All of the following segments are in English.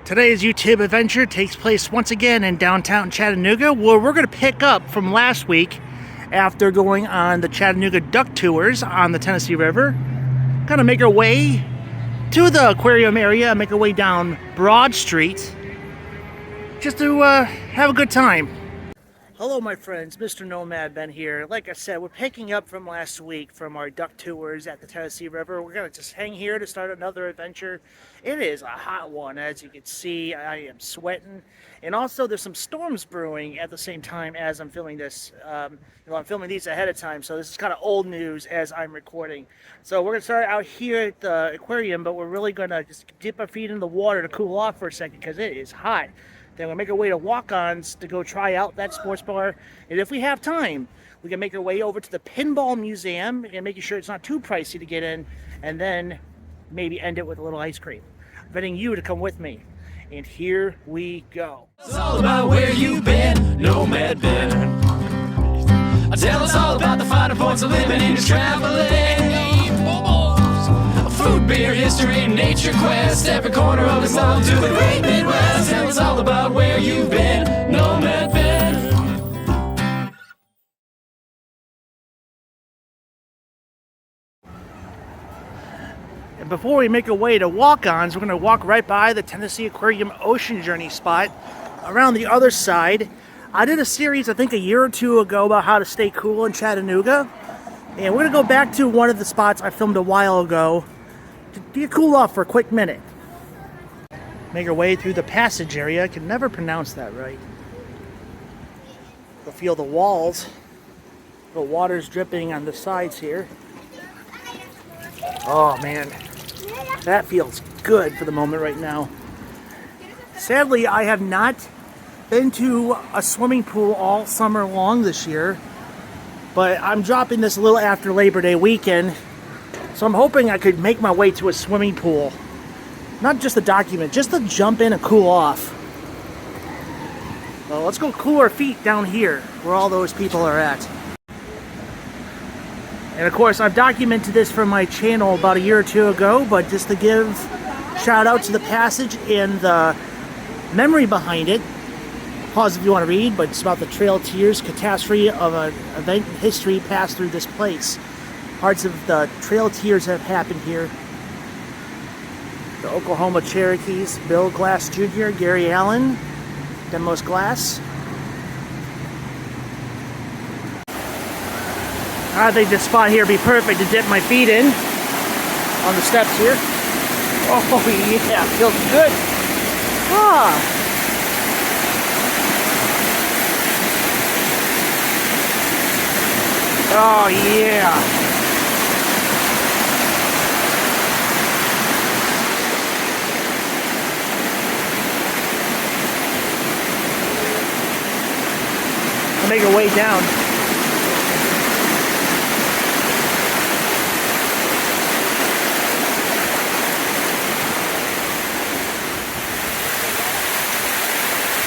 Today's YouTube adventure takes place once again in downtown Chattanooga, where we're going to pick up from last week after going on the Chattanooga duck tours on the Tennessee River. Kind of make our way to the aquarium area, make our way down Broad Street, just to have a good time. Hello my friends, Mr. Nomad Ben here. Like I said, we're picking up from last week from our duck tours at the Tennessee River. We're going to just hang here to start another adventure. It is a hot one, as you can see. I am sweating. And also there's some storms brewing at the same time as I'm filming this. I'm filming these ahead of time, so this is kind of old news as I'm recording. So we're going to start out here at the aquarium, but we're really going to just dip our feet in the water to cool off for a second because it is hot. Then we'll make our way to Walk-Ons to go try out that sports bar. And if we have time, we can make our way over to the Pinball Museum and making sure it's not too pricey to get in. And then maybe end it with a little ice cream. I'm inviting you to come with me. And here we go. It's all about where you've been, Nomad Ben. Tell us all about the finer points of living and just traveling. Food, beer, history, nature quest. Every corner of us all to the great Midwest. Tell us all about where you've been, Nomad Ben. And before we make our way to Walk-Ons, we're going to walk right by the Tennessee Aquarium Ocean Journey spot around the other side. I did a series, I think a year or two ago, about how to stay cool in Chattanooga. And we're going to go back to one of the spots I filmed a while ago to get cool off for a quick minute. Make our way through the passage area. I can never pronounce that right. You'll feel the walls. The water's dripping on the sides here. Oh man, that feels good for the moment right now. Sadly, I have not been to a swimming pool all summer long this year, but I'm dropping this a little after Labor Day weekend, so I'm hoping I could make my way to a swimming pool. Not just a document, just to jump in and cool off. Well, let's go cool our feet down here, where all those people are at. And of course, I've documented this for my channel about a year or two ago, but just to give shout out to the passage and the memory behind it. Pause if you want to read, but it's about the Trail of Tears catastrophe of an event in history passed through this place. Parts of the Trail of Tears have happened here. The Oklahoma Cherokees, Bill Glass Jr., Gary Allen, Demos Glass. I think this spot here would be perfect to dip my feet in on the steps here. Oh yeah, feels good. Ah. Oh yeah. I'll make our way down.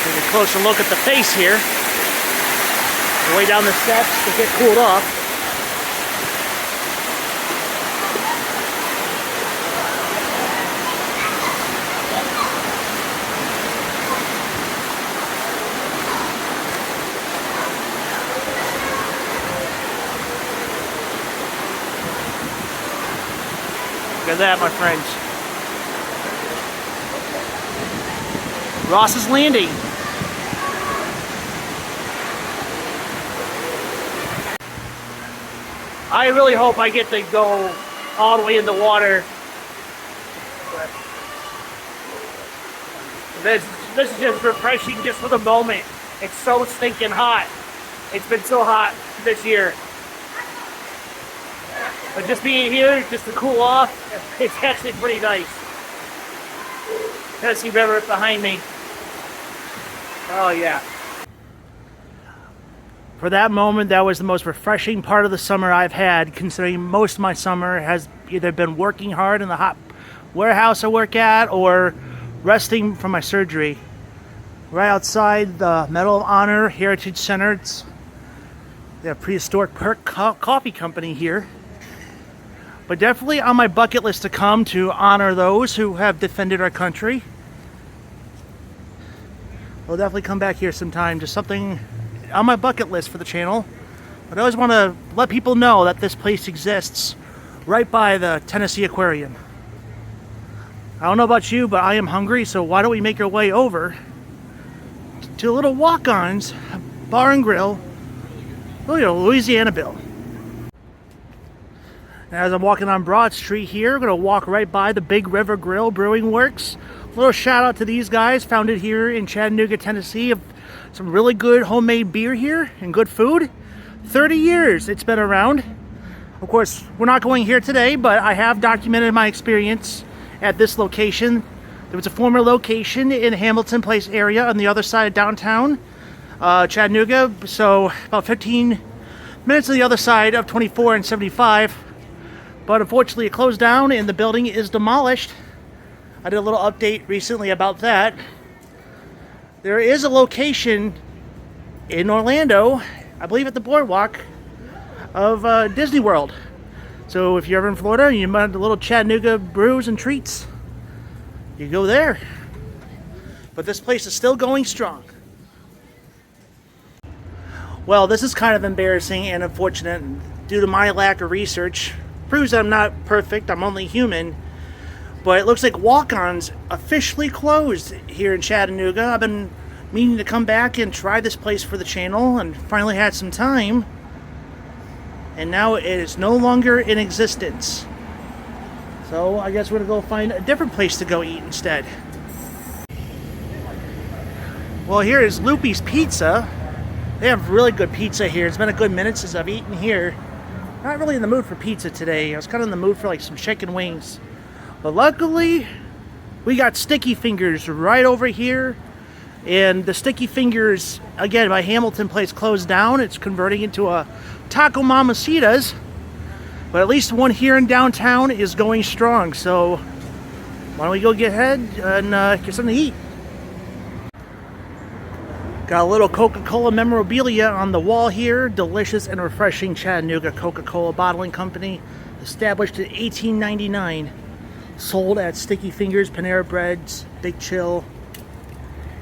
Take a closer look at the face here. Way down the steps to get cooled off. Look at that, my friends. Ross's Landing. I really hope I get to go all the way in the water. This is just refreshing just for the moment. It's so stinking hot. It's been so hot this year. But just being here, just to cool off, it's actually pretty nice. Tennessee River behind me. Oh yeah. For that moment, that was the most refreshing part of the summer I've had, considering most of my summer has either been working hard in the hot warehouse I work at or resting from my surgery. Right outside the Medal of Honor Heritage Center, it's the prehistoric Perk Coffee Company here. But definitely on my bucket list to come to honor those who have defended our country. I'll definitely come back here sometime. Just something on my bucket list for the channel. But I always want to let people know that this place exists right by the Tennessee Aquarium. I don't know about you, but I am hungry, so why don't we make our way over to a little Walk-On's Bar and Grill, Louisianaville. As I'm walking on Broad Street here, I'm going to walk right by the Big River Grill Brewing Works. A little shout out to these guys, founded here in Chattanooga, Tennessee. Some really good homemade beer here and good food. 30 years it's been around. Of course, we're not going here today, but I have documented my experience at this location. There was a former location in Hamilton Place area on the other side of downtown Chattanooga, so about 15 minutes on the other side of 24 and 75. But unfortunately it closed down and the building is demolished. I did a little update recently about that. There is a location in Orlando, I believe at the boardwalk of Disney World. So if you're ever in Florida and you want a little Chattanooga brews and treats, you go there. But this place is still going strong. Well, this is kind of embarrassing and unfortunate due to my lack of research. Proves that I'm not perfect, I'm only human. But it looks like Walk-On's officially closed here in Chattanooga. I've been meaning to come back and try this place for the channel and finally had some time. And now it is no longer in existence. So I guess we're gonna go find a different place to go eat instead. Well, here is Loopy's Pizza. They have really good pizza here. It's been a good minute since I've eaten here. Not really in the mood for pizza today. I was kind of in the mood for like some chicken wings. But luckily, we got Sticky Fingers right over here. And the Sticky Fingers, again, by Hamilton Place closed down. It's converting into a Taco Mamacitas. But at least one here in downtown is going strong. So why don't we go get ahead and get something to eat. Got a little Coca-Cola memorabilia on the wall here. Delicious and refreshing Chattanooga Coca-Cola Bottling Company. Established in 1899. Sold at Sticky Fingers, Panera Breads, Big Chill,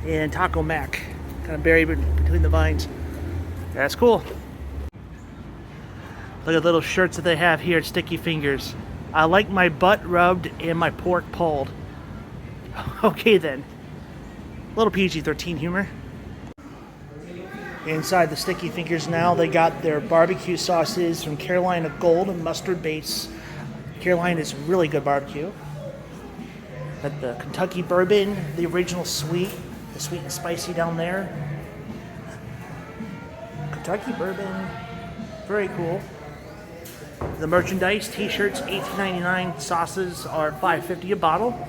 and Taco Mac. Kind of buried between the vines. That's cool. Look at the little shirts that they have here at Sticky Fingers. I like my butt rubbed and my pork pulled. Okay then. A little PG-13 humor. Inside the Sticky Fingers now, they got their barbecue sauces from Carolina Gold and mustard base. Carolina is really good barbecue. Got the Kentucky bourbon, the original sweet, the sweet and spicy down there. Kentucky bourbon, very cool. The merchandise, t-shirts, $18.99. Sauces are $5.50 a bottle.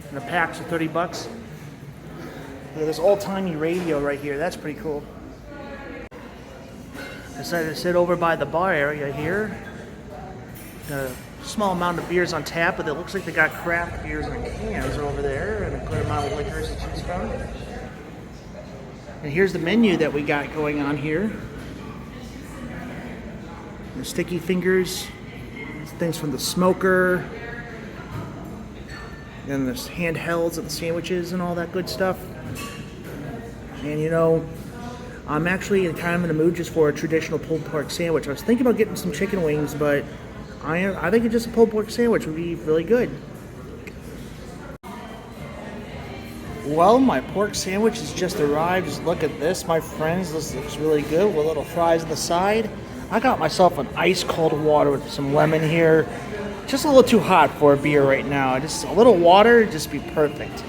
And the packs are $30. Look at this old-timey radio right here. That's pretty cool. Decided to sit over by the bar area here. A small amount of beers on tap, but it looks like they got craft beers in cans over there and a good amount of liquors to choose from. And here's the menu that we got going on here. The Sticky Fingers, things from the smoker, and the handhelds of the sandwiches and all that good stuff. And you know, I'm actually kind of in the mood just for a traditional pulled pork sandwich. I was thinking about getting some chicken wings, but I think just a pulled pork sandwich would be really good. Well, my pork sandwich has just arrived. Just look at this, my friends. This looks really good with little fries on the side. I got myself an ice cold water with some lemon here. Just a little too hot for a beer right now. Just a little water would just be perfect.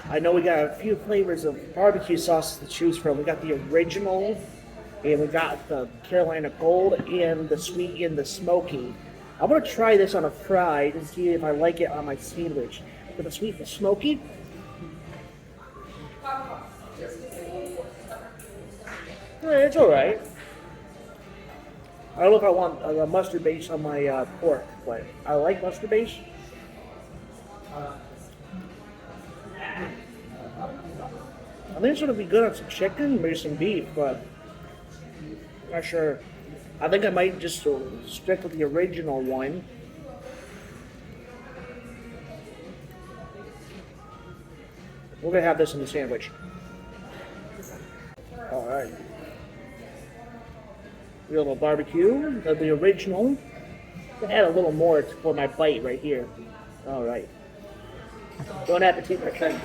I know we got a few flavors of barbecue sauces to choose from. We got the original, and we got the Carolina Gold, and the sweet and the smoky. I'm going to try this on a fry to see if I like it on my sandwich. With the sweet and the smoky. It's alright. I don't know if I want a mustard base on my pork, but I like mustard base. I think it's going to be good on some chicken, maybe some beef, but I'm not sure. I think I might just stick with the original one. We're gonna have this in the sandwich. All right. A little barbecue, the original. I add a little more for my bite right here. All right. Bon appetit, my friends.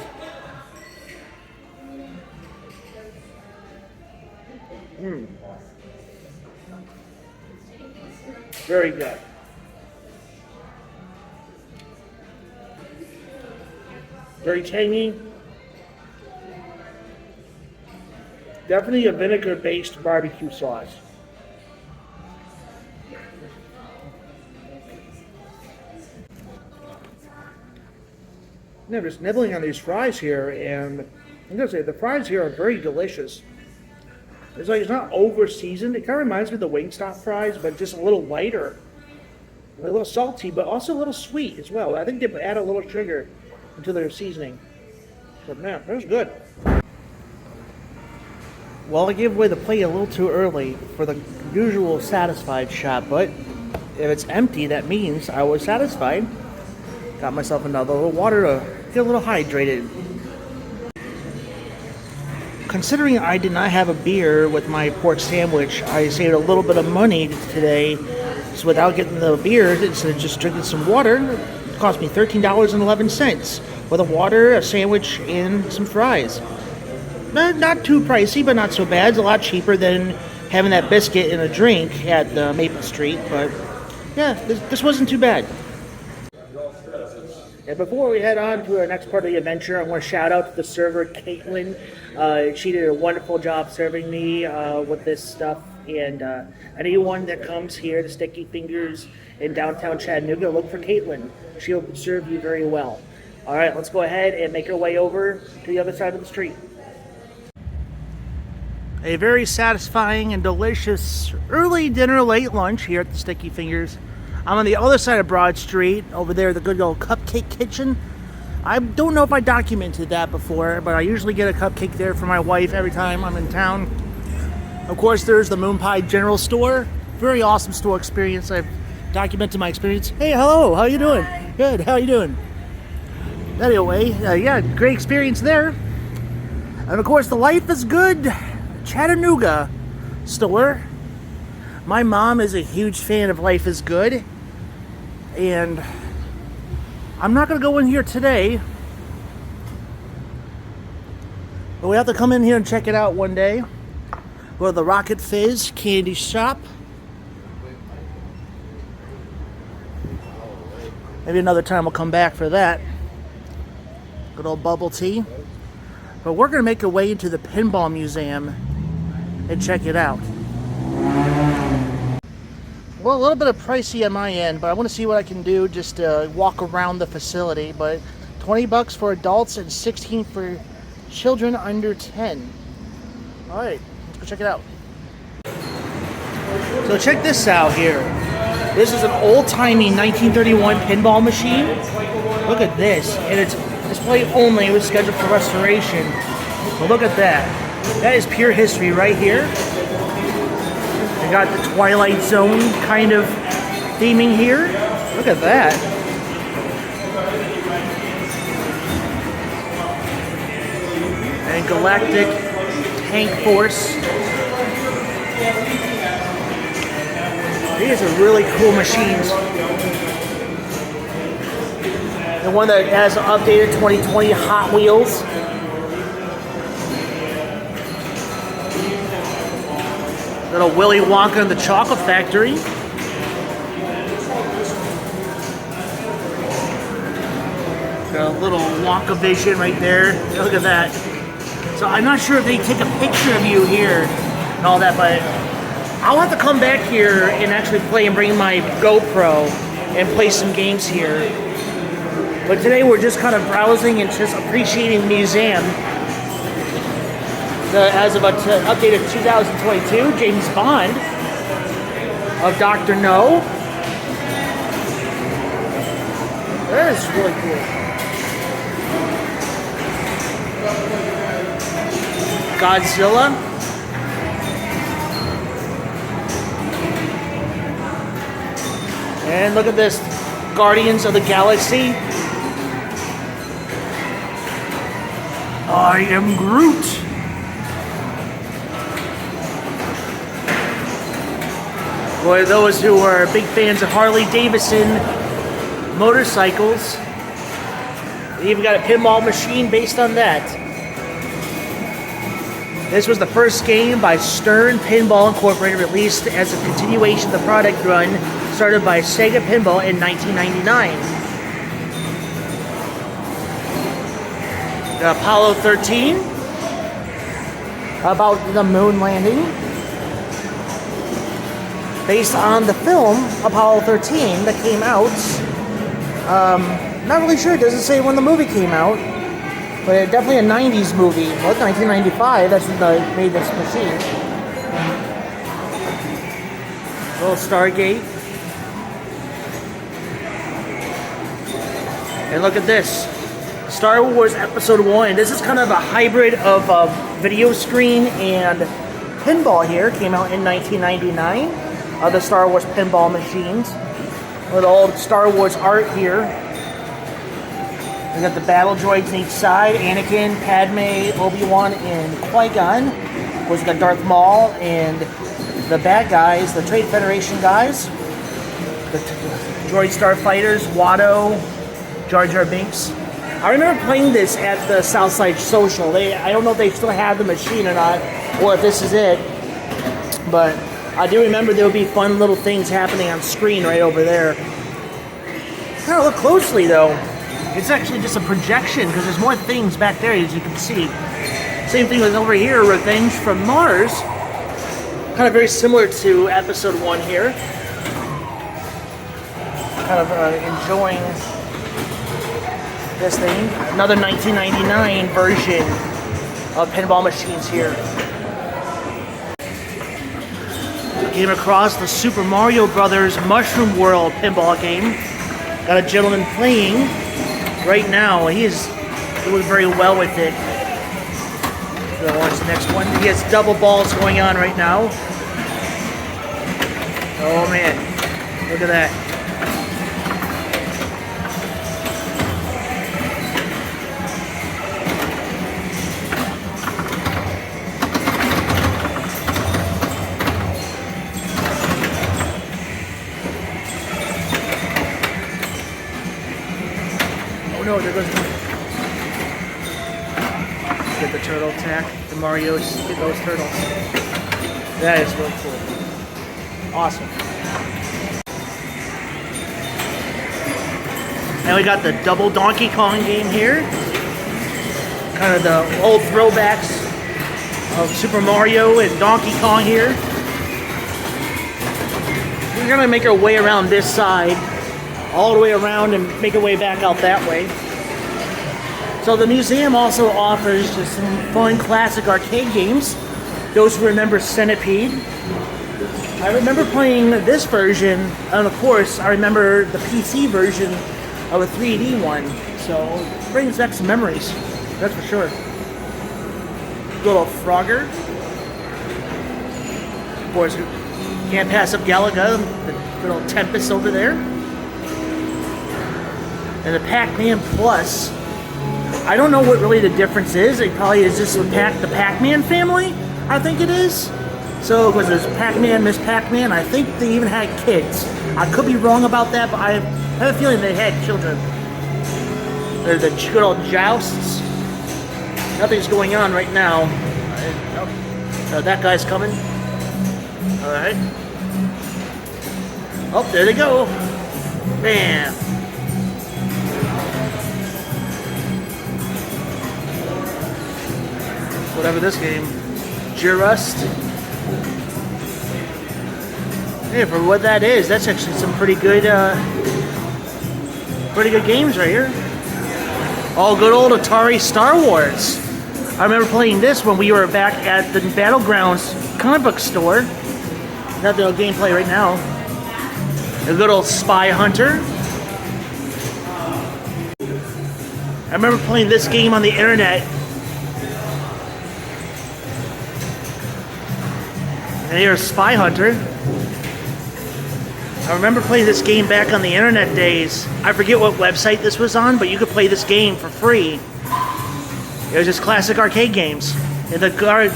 Very good. Very tangy. Definitely a vinegar-based barbecue sauce. I'm just nibbling on these fries here, and I'm gonna say the fries here are very delicious. It's like it's not over seasoned. It kind of reminds me of the Wingstop fries, but just a little lighter, a little salty, but also a little sweet as well. I think they add a little sugar into their seasoning. But man, that was good. Well, I gave away the plate a little too early for the usual satisfied shot, but if it's empty, that means I was satisfied. Got myself another little water to get a little hydrated. Considering I did not have a beer with my pork sandwich, I saved a little bit of money today. So without getting the beer, instead of just drinking some water, it cost me $13.11 with a water, a sandwich, and some fries. Not too pricey, but not so bad. It's a lot cheaper than having that biscuit and a drink at Maple Street. But yeah, this wasn't too bad. And before we head on to our next part of the adventure, I want to shout out to the server, Caitlin. She did a wonderful job serving me with this stuff. And anyone that comes here to Sticky Fingers in downtown Chattanooga, look for Caitlin. She'll serve you very well. All right, let's go ahead and make our way over to the other side of the street. A very satisfying and delicious early dinner, late lunch here at the Sticky Fingers. I'm on the other side of Broad Street, over there, the good old Cupcake Kitchen. I don't know if I documented that before, but I usually get a cupcake there for my wife every time I'm in town. Of course, there's the Moon Pie General Store. Very awesome store experience. I've documented my experience. Hey, hello, how you doing? Hi. Good, how you doing? Anyway, yeah, great experience there. And of course, the Life is Good Chattanooga store. My mom is a huge fan of Life is Good. And I'm not going to go in here today. But we have to come in here and check it out one day. Go to the Rocket Fizz candy shop. Maybe another time we'll come back for that. Good old bubble tea. But we're going to make our way into the Pinball Museum and check it out. Well, a little bit of pricey on my end, but I want to see what I can do just to walk around the facility. But $20 for adults and $16 for children under 10. All right, let's go check it out. So check this out here. This is an old-timey 1931 pinball machine. Look at this, and it's display only. It was scheduled for restoration. But look at that. That is pure history right here. We got the Twilight Zone kind of theming here. Look at that. And Galactic Tank Force. These are really cool machines. The one that has updated 2020 Hot Wheels. Little Willy Wonka and the Chocolate Factory. Got a little Wonka vision right there. Look at that. So I'm not sure if they take a picture of you here and all that, but I'll have to come back here and actually play and bring my GoPro and play some games here. But today we're just kind of browsing and just appreciating the museum. As of updated 2022, James Bond of Dr. No. That is really cool. Godzilla. And look at this, Guardians of the Galaxy. I am Groot. For those who are big fans of Harley Davidson motorcycles, they even got a pinball machine based on that. This was the first game by Stern Pinball Incorporated, released as a continuation of the product run started by Sega Pinball in 1999. The Apollo 13, about the moon landing, based on the film Apollo 13 that came out. Not really sure, it doesn't say when the movie came out, but definitely a 90s movie. Well, 1995, that's when they made this machine. Little Stargate. And look at this. Star Wars Episode 1. This is kind of a hybrid of a video screen and pinball here. Came out in 1999. The Star Wars pinball machines. With old Star Wars art here. We got the battle droids on each side. Anakin, Padme, Obi-Wan, and Qui-Gon. Of course, we got Darth Maul and the bad guys, the Trade Federation guys. The droid starfighters, Watto, Jar Jar Binks. I remember playing this at the Southside Social. I don't know if they still have the machine or not, or if this is it. But I do remember there would be fun little things happening on screen right over there. Kind of look closely though. It's actually just a projection because there's more things back there as you can see. Same thing with over here, Revenge from Mars. Kind of very similar to Episode 1 here. Kind of enjoying this thing. Another 1999 version of pinball machines here. Came across the Super Mario Brothers Mushroom World pinball game. Got a gentleman playing right now. He is doing very well with it. So watch the next one. He has double balls going on right now. Oh man, look at that. Oh no, there goes the... Get the turtle attack. The Marios get those turtles. That is really cool. Awesome. And we got the double Donkey Kong game here. Kind of the old throwbacks of Super Mario and Donkey Kong here. We're gonna make our way around this side, all the way around and make our way back out that way. So the museum also offers just some fun classic arcade games. Those who remember Centipede. I remember playing this version, and of course I remember the PC version of a 3D one. So it brings back some memories, that's for sure. Little Frogger. Of course, can't pass up Galaga, the little Tempest over there. And the Pac-Man Plus. I don't know what really the difference is. It probably is just the Pac-Man family, I think it is. So, because there's Pac-Man, Miss Pac-Man, I think they even had kids. I could be wrong about that, but I have a feeling they had children. They're the good old jousts. Nothing's going on right now. That guy's coming. Alright. Oh, there they go. Bam. Whatever this game. Jurust. Hey, for what that is, that's actually some pretty good games right here. All good old Atari Star Wars. I remember playing this when we were back at the Battlegrounds comic book store. Not the gameplay right now. A good old Spy Hunter. I remember playing this game on the internet. And here's Spy Hunter. I remember playing this game back on the internet days. I forget what website this was on, but you could play this game for free. It was just classic arcade games. And the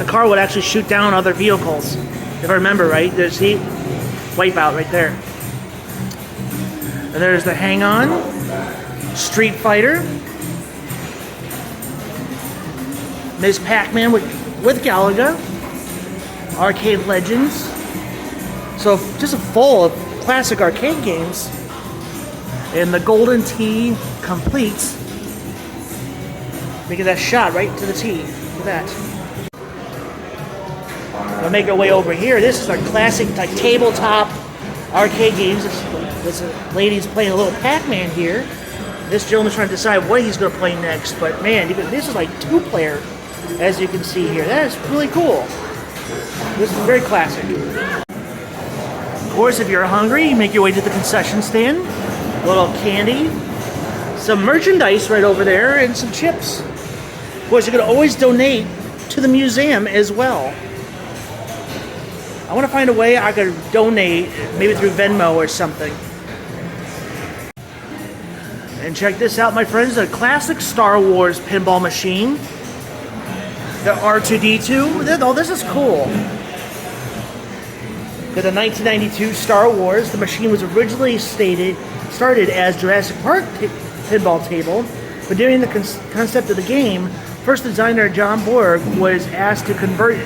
car would actually shoot down other vehicles. If I remember right. There's the Wipeout right there. And there's the Hang On, Street Fighter, Ms. Pac-Man with Galaga, Arcade Legends. So just full of classic arcade games. And the Golden Tee completes. Making that shot right to the tee. Look at that. We'll make our way over here. This is our classic like tabletop arcade games. This lady's playing a little Pac-Man here. This gentleman's trying to decide what he's going to play next. But man, this is like 2-player, as you can see here. That is really cool. This is very classic. Of course, if you're hungry, you make your way to the concession stand. A little candy, some merchandise right over there, and some chips. Of course, you can always donate to the museum as well. I want to find a way I could donate, maybe through Venmo or something. And check this out, my friends, a classic Star Wars pinball machine. The R2-D2. Oh, this is cool. For the 1992 Star Wars, the machine was originally started as Jurassic Park pinball table, but during the concept of the game, first designer John Borg was asked to convert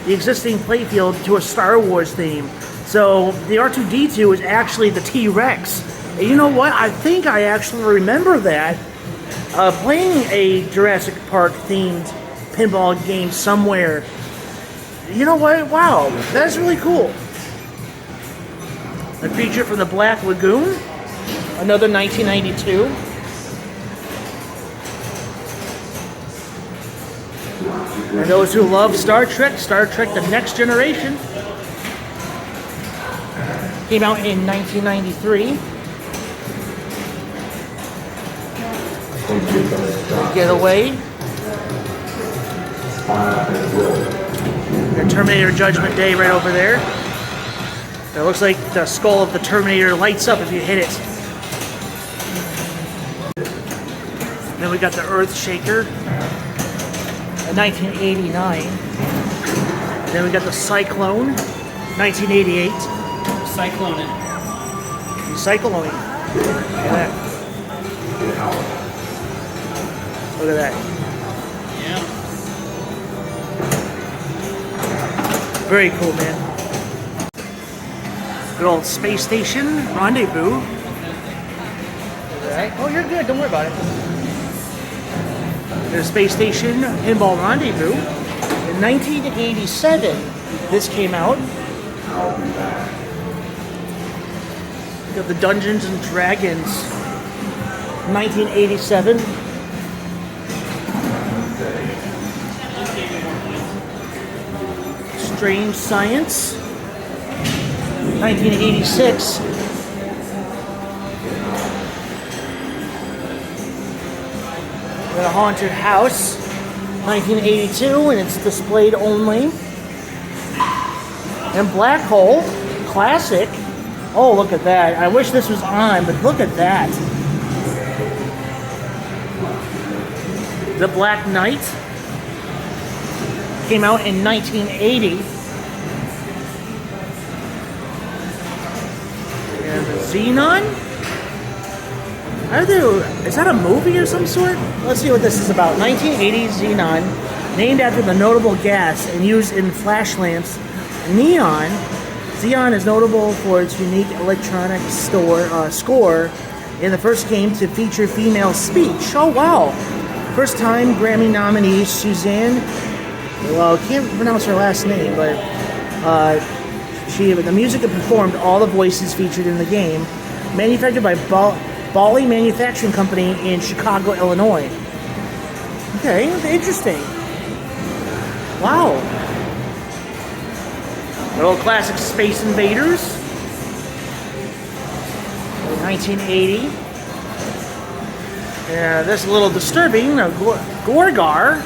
the existing playfield to a Star Wars theme. So the R2-D2 is actually the T-Rex. And you know what? I think I actually remember that playing a Jurassic Park themed pinball game somewhere. You know what? Wow, that's really cool. A creature from the Black Lagoon, another 1992. And those who love Star Trek The Next Generation, came out in 1993. Getaway. And Terminator Judgment Day right over there. It looks like the skull of the Terminator lights up if you hit it. Then we got the Earth Shaker, 1989. Then we got the Cyclone, 1988. Cycloning. Cycloning. Look at that. Look at that. Yeah. Very cool, man. Good old Space Station Rendezvous. Look at that. Oh, you're good. Don't worry about it. There's Space Station Pinball Rendezvous. In 1987, this came out. You have the Dungeons and Dragons. 1987. Strange Science. 1986. The Haunted House, 1982, and it's displayed only. And Black Hole, classic. Oh, look at that. I wish this was on, but look at that. The Black Knight came out in 1980. And Xenon? Is that a movie of some sort? Let's see what this is about. 1980 Xenon, named after the notable gas and used in flash lamps, neon. Xenon is notable for its unique electronic score in the first game to feature female speech. Oh wow! First time Grammy nominee Suzanne, well, I can't pronounce her last name, but the music and performed all the voices featured in the game. Manufactured by Bally Manufacturing Company in Chicago, Illinois. Okay, interesting. Wow. The old classic Space Invaders. 1980. Yeah, this is a little disturbing. Gorgar.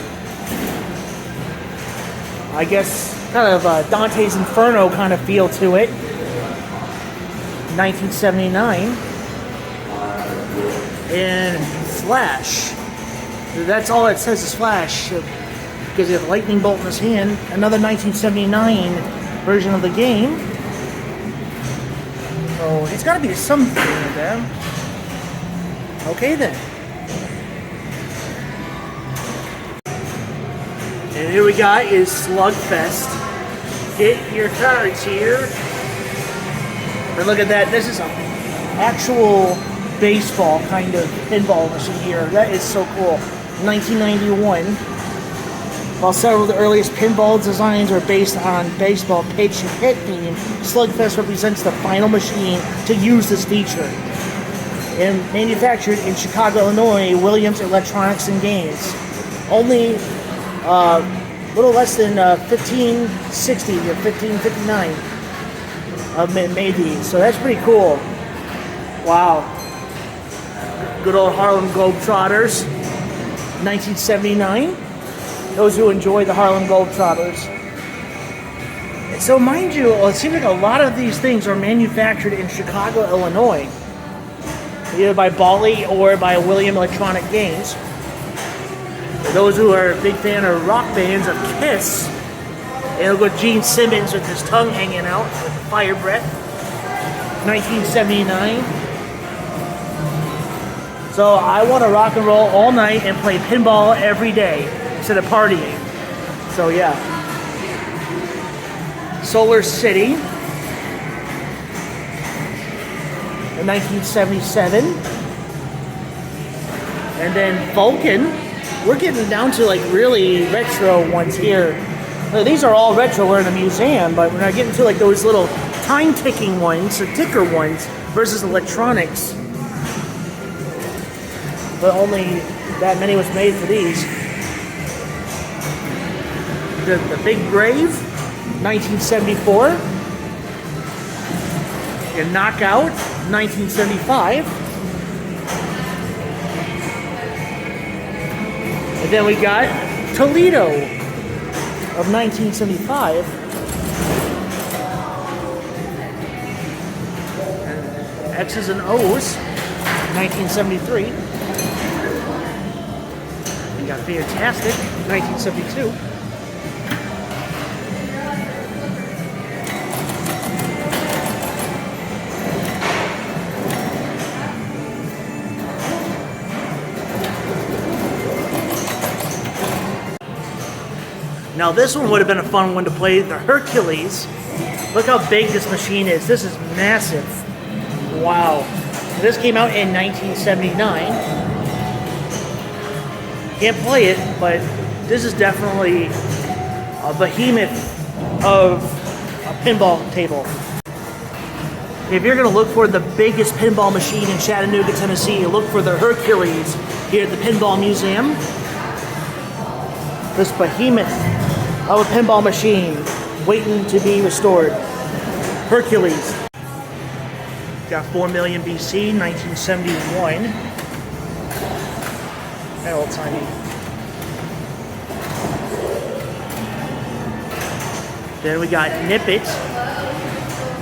I guess kind of Dante's Inferno kind of feel to it. 1979. And Flash. That's all it says is Flash. Because he has a lightning bolt in his hand. Another 1979 version of the game. So it's got to be something like that. Okay then. And here we got is Slugfest. Get your cards here. But look at that. This is an actual baseball kind of pinball machine here. That is so cool. 1991. While several of the earliest pinball designs are based on baseball pitch and hit theme, Slugfest represents the final machine to use this feature. And manufactured in Chicago, Illinois, Williams Electronics and Games. Only a little less than 1560 or 1559 made these. So that's pretty cool. Wow. Good old Harlem Globetrotters. 1979. Those who enjoy the Harlem Globetrotters. So mind you, it seems like a lot of these things are manufactured in Chicago, Illinois. Either by Bally or by William Electronic Games. For those who are a big fan of rock bands of Kiss, and look at Gene Simmons with his tongue hanging out with the fire breath. 1979. So I want to rock and roll all night and play pinball every day instead of partying. So yeah. Solar City. In 1977. And then Vulcan. We're getting down to like really retro ones here. Now, these are all retro, we're in a museum, but we're not getting to like those little time ticking ones, or ticker ones, versus electronics. But only that many was made for these. The Big Brave, 1974. And Knockout, 1975. And then we got Toledo of 1975. And X's and O's, 1973. We got Fantastic, 1972. Now this one would have been a fun one to play, the Hercules. Look how big this machine is. This is massive. Wow. This came out in 1979. Can't play it, but this is definitely a behemoth of a pinball table. If you're gonna look for the biggest pinball machine in Chattanooga, Tennessee, look for the Hercules here at the Pinball Museum. This behemoth of a pinball machine waiting to be restored. Hercules. Got 4 million BC, 1971. That old timey. Then we got Nip It,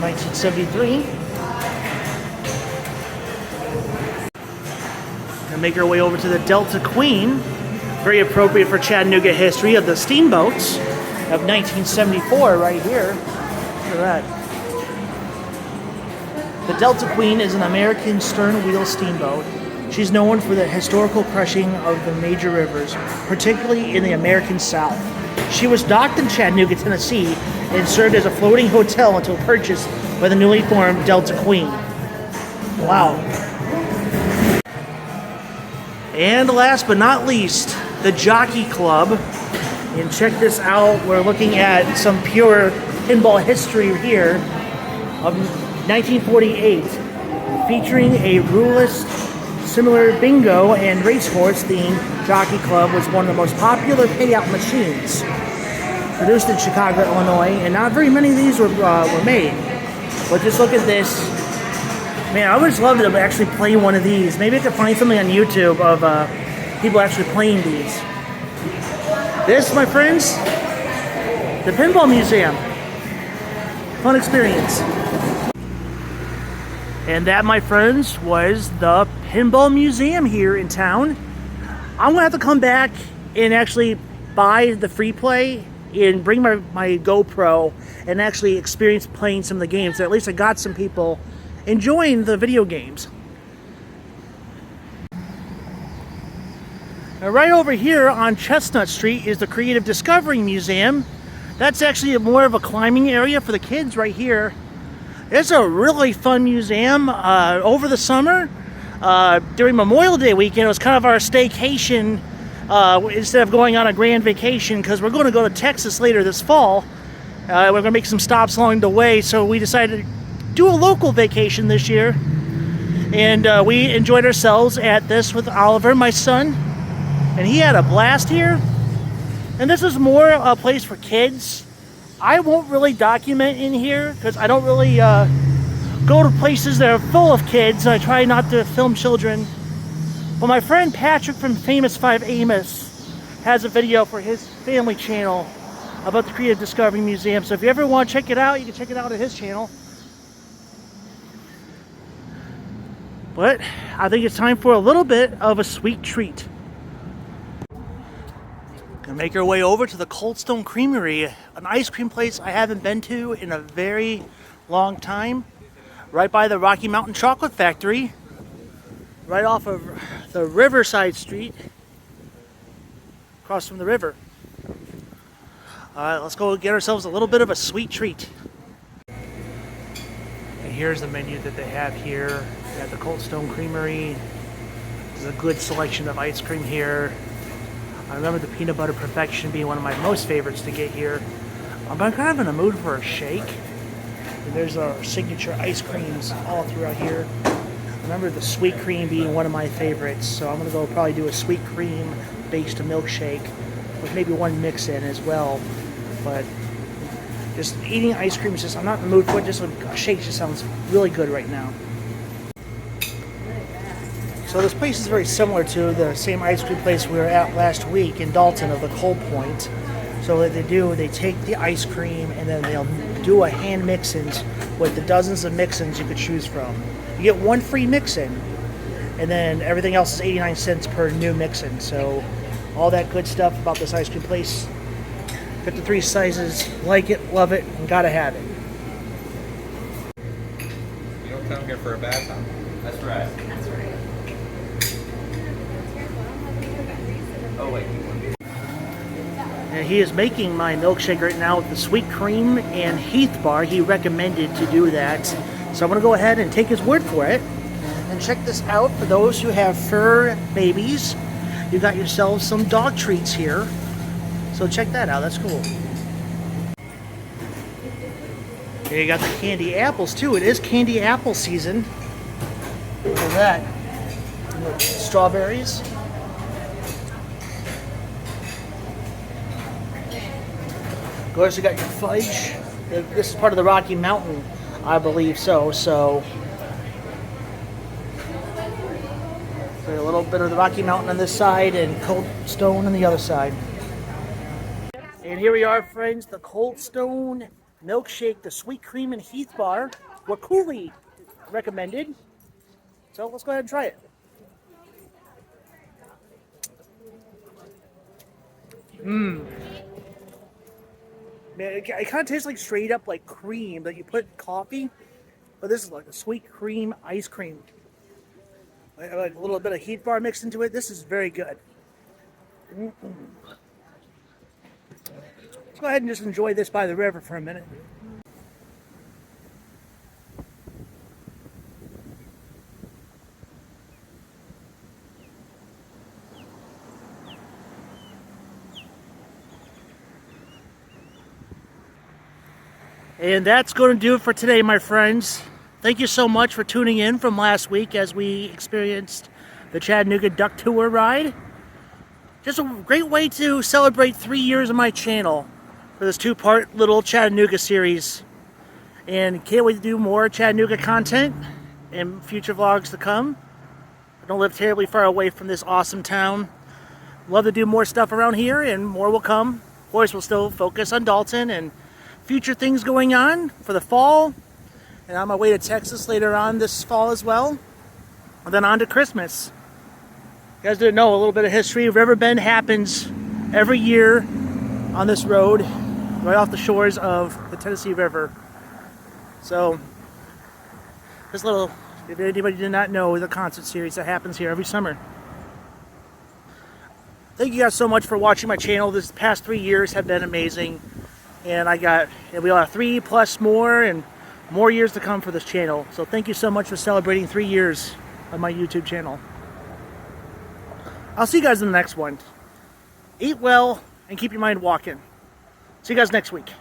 1973. And make our way over to the Delta Queen. Very appropriate for Chattanooga history of the steamboats of 1974 right here. Look at that. The Delta Queen is an American stern-wheel steamboat. She's known for the historical crushing of the major rivers, particularly in the American South. She was docked in Chattanooga, Tennessee, and served as a floating hotel until purchased by the newly formed Delta Queen. Wow. And last but not least, the Jockey Club. And check this out, we're looking at some pure pinball history here of 1948, featuring a ruleless, similar bingo and racehorse themed Jockey Club was one of the most popular payout machines produced in Chicago, Illinois, and not very many of these were made. But just look at this. Man, I would just love to actually play one of these. Maybe I could find something on YouTube of people actually playing these. This, my friends, the Pinball Museum. Fun experience. And that, my friends, was the Pinball Museum here in town. I'm gonna have to come back and actually buy the free play and bring my GoPro and actually experience playing some of the games. So at least I got some people enjoying the video games. Now right over here on Chestnut Street is the Creative Discovery Museum. That's actually more of a climbing area for the kids right here. It's a really fun museum. Over the summer, during Memorial Day weekend, it was kind of our staycation instead of going on a grand vacation, because we're going to go to Texas later this fall. We're going to make some stops along the way, so we decided to do a local vacation this year. And we enjoyed ourselves at this with Oliver, my son, and he had a blast here. And this is more a place for kids. I won't really document in here because I don't really go to places that are full of kids. I try not to film children. But my friend Patrick from Famous 5 Amos has a video for his family channel about the Creative Discovery Museum. So if you ever want to check it out, you can check it out at his channel. But I think it's time for a little bit of a sweet treat. Gonna make our way over to the Cold Stone Creamery, an ice cream place I haven't been to in a very long time. Right by the Rocky Mountain Chocolate Factory, right off of the Riverside Street, across from the river. Let's go get ourselves a little bit of a sweet treat. And here's the menu that they have here at the Cold Stone Creamery. There's a good selection of ice cream here. I remember the Peanut Butter Perfection being one of my most favorites to get here. I'm kind of in a mood for a shake. And there's our signature ice creams all throughout here. I remember the sweet cream being one of my favorites, so I'm going to go probably do a sweet cream based milkshake with maybe one mix in as well. But just eating ice cream is just, I'm not in the mood for it. Just a shake just sounds really good right now. So this place is very similar to the same ice cream place we were at last week in Dalton of the Cold Point. So what they do, they take the ice cream and then they'll do a hand mix-ins with the dozens of mix-ins you could choose from. You get one free mix-in, and then everything else is 89 cents per new mix-in. So all that good stuff about this ice cream place. 53 sizes, like it, love it, and gotta have it. You don't come here for a bad time. That's right. That's right. Oh wait. And he is making my milkshake right now with the sweet cream and Heath bar. He recommended to do that. So I'm going to go ahead and take his word for it. And check this out for those who have fur babies. You got yourselves some dog treats here. So check that out. That's cool. Here you got the candy apples too. It is candy apple season. Look at that. Strawberries. Of course, you got your fudge. This is part of the Rocky Mountain, I believe so. So a little bit of the Rocky Mountain on this side and Cold Stone on the other side. And here we are, friends, the Cold Stone milkshake, the sweet cream and Heath bar. What Cooley recommended. So let's go ahead and try it. Man, it kind of tastes like straight up like cream that you put in coffee, but this is like a sweet cream ice cream. Like a little bit of Heath bar mixed into it. This is very good. Let's go ahead and just enjoy this by the river for a minute. And that's going to do it for today, my friends. Thank you so much for tuning in from last week as we experienced the Chattanooga Duck Tour ride. Just a great way to celebrate 3 years of my channel for this two-part little Chattanooga series. And can't wait to do more Chattanooga content and future vlogs to come. I don't live terribly far away from this awesome town. Love to do more stuff around here, and more will come. Of course, we'll still focus on Dalton and future things going on for the fall, and on my way to Texas later on this fall as well, and then on to Christmas. guys didn't know, a little bit of history. Riverbend happens every year on this road, right off the shores of the Tennessee River. So, this little, if anybody did not know, the concert series that happens here every summer. Thank you guys so much for watching my channel. This past 3 years have been amazing. And we got 3+ more and more years to come for this channel. So thank you so much for celebrating 3 years of my YouTube channel. I'll see you guys in the next one. Eat well and keep your mind walking. See you guys next week.